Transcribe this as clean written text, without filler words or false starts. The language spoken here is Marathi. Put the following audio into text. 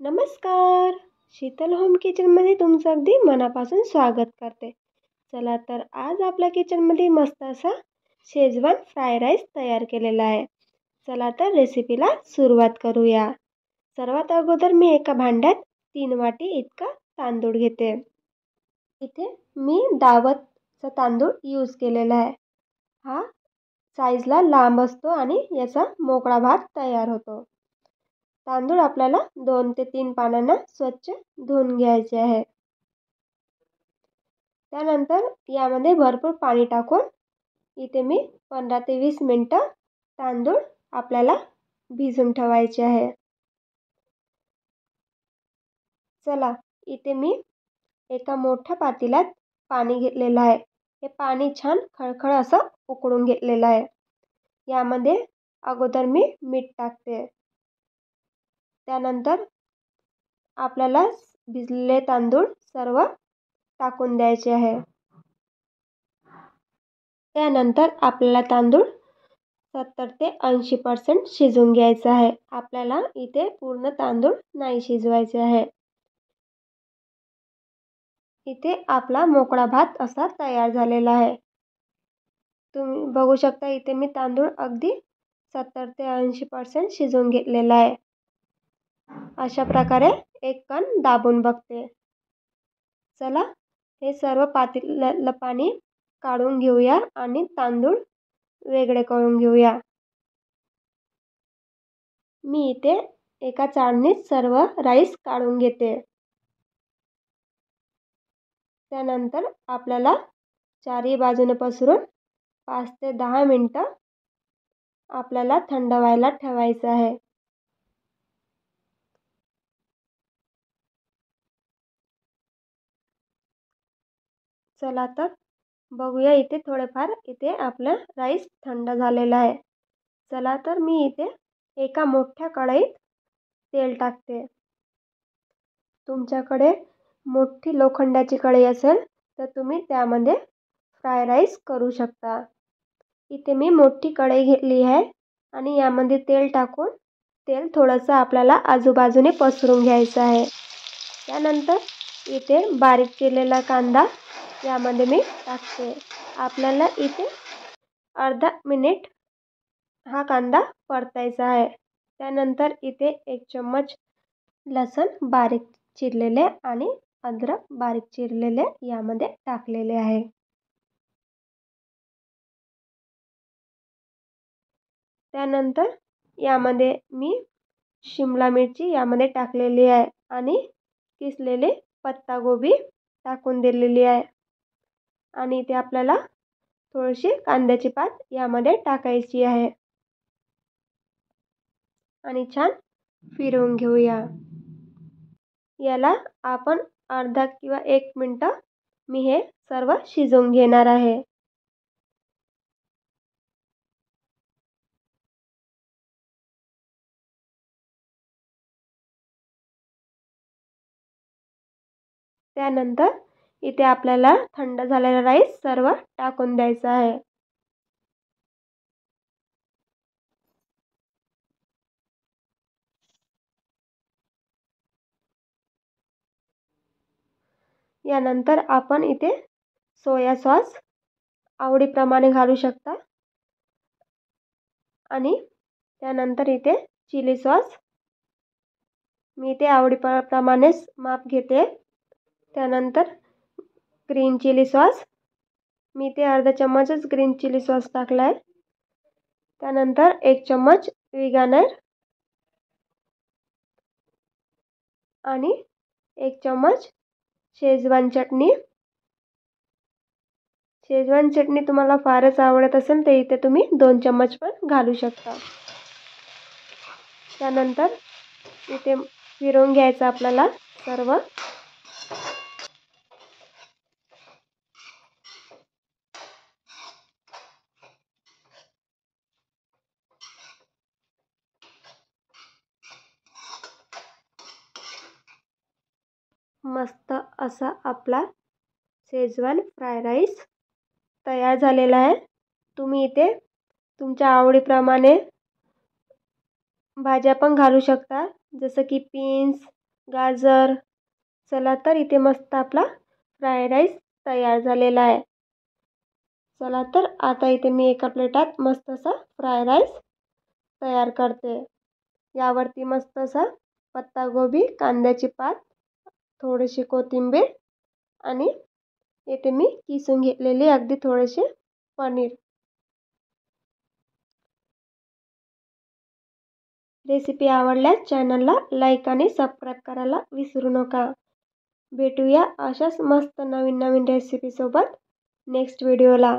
नमस्कार. शीतल होम किचनमध्ये तुमचं अगदी मनापासून स्वागत करते. चला तर आज आपल्या किचनमध्ये मस्त असा शेजवान फ्राय राईस तयार केलेला आहे. चला तर रेसिपीला सुरुवात करूया. सर्वात अगोदर मी एका भांड्यात 3 वाटी इतका तांदूळ घेते. इथे मी दावतचा तांदूळ यूज केलेला आहे. हा साईजला लांब असतो आणि याचा मोकळा भात तयार होतो. तांदूळ आपल्याला 2 ते 3 पाण्यानं स्वच्छ धुवून घ्यायचे आहे. त्यानंतर यामध्ये भरपूर पाणी टाकून इथे मी 15 ते 20 मिनिटं तांदूळ आपल्याला भिजून ठेवायचे आहे. चला इथे मी एका मोठ्या पातेल्यात पाणी घेतलेलं आहे. हे पाणी छान खळखळ असं उकळून घेतलेलं आहे. यामध्ये अगोदर मी मीठ टाकते. त्यानंतर आपल्याला भिजलेले तांदूळ सर्व टाकून द्यायचे आहे. त्यानंतर आपल्याला तांदूळ 70 ते 80% शिजवून घ्यायचा आहे. आपल्याला इथे पूर्ण तांदूळ नाही शिजवायचे आहे. इथे आपला मोकळा भात असा तयार झालेला आहे. तुम्ही बघू शकता इथे मी तांदूळ अगदी 70 ते 80% शिजवून घेतलेला आहे. अशा प्रकारे एक कण दाबून बघते. चला हे सर्व पातेल्यातलं पाणी काढून घेऊया आणि तांदूळ वेगळे करून घेऊया. मी इथे एका चाळणीत सर्व राईस काढून घेते. त्यानंतर आपल्याला चारही बाजूने पसरून 5 ते 10 मिनिटं आपल्याला थंड व्हायला ठेवायचं आहे. चला तर बघूया इथे थोडेफार इथे आपलं राईस थंड झालेला आहे. चला तर मी इथे एका मोठ्या कढईत तेल टाकते. तुमच्याकडे मोठी लोखंडाची कढई असेल तर तुम्ही त्यामध्ये फ्राय राईस करू शकता. इथे मी मोठी कढई घेतली आहे आणि यामध्ये तेल टाकून तेल थोडंसं आपल्याला आजूबाजूने पसरून घ्यायचं आहे. त्यानंतर इथे बारीक केलेला कांदा यामध्ये मी टाकते. आपल्याला इथे अर्धा मिनिट हा कांदा परतायचा आहे. त्यानंतर इथे 1 चम्मच लसूण बारीक चिरलेले आणि अद्रक बारीक चिरलेले यामध्ये टाकलेले आहे. त्यानंतर यामध्ये मी शिमला मिरची यामध्ये टाकलेली आहे आणि किसलेले पत्तागोबी टाकून दिलेली आहे. आणि इथे आपल्याला थोडीशी कांद्याची पात यामध्ये टाकायची आहे आणि छान फिरवून घेऊया. याला आपण अर्धा किंवा 1 मिनिट मी हे सर्व शिजवून घेणार आहे. त्यानंतर इथे आपल्याला थंड झालेला राईस सर्व टाकून द्यायचा आहे. यानंतर आपण इथे सोया सॉस आवडीप्रमाणे घालू शकता आणि त्यानंतर इथे चिली सॉस मी इथे आवडीप्रमाणेच माप घेते. त्यानंतर ग्रीन चिली सॉस मी इथे अर्धा चम्मचच ग्रीन चिली सॉस टाकला आहे. त्यानंतर 1 चम्मच विनेगर आणि 1 चम्मच शेजवान चटणी. शेजवान चटणी तुम्हाला फारच आवडत असेल तर इथे तुम्ही 2 चम्मच पण घालू शकता. त्यानंतर इथे फिरवून घ्यायचं आपल्याला सर्व. मस्त असा आपला शेजवान फ्राय राईस तयार झालेला आहे. तुम्ही इथे तुमच्या आवडीप्रमाणे भाज्या पण घालू शकता, जसं की बीन्स, गाजर. चला तर इथे मस्त आपला फ्राईड राईस तयार झालेला आहे. चला तर आता इथे मी एका प्लेटात मस्त असा फ्राईड राईस तयार करते. यावरती मस्त असा पत्तागोबी, कांद्याची पात, थोडीशी कोथिंबीर आणि इथे मी किसून घेतलेले अगदी थोडेसे पनीर. रेसिपी आवडल्यास चॅनलला लाईक आणि सबस्क्राईब करायला विसरू नका. भेटूया अशाच मस्त नवीन नवीन रेसिपीसोबत नेक्स्ट व्हिडिओला.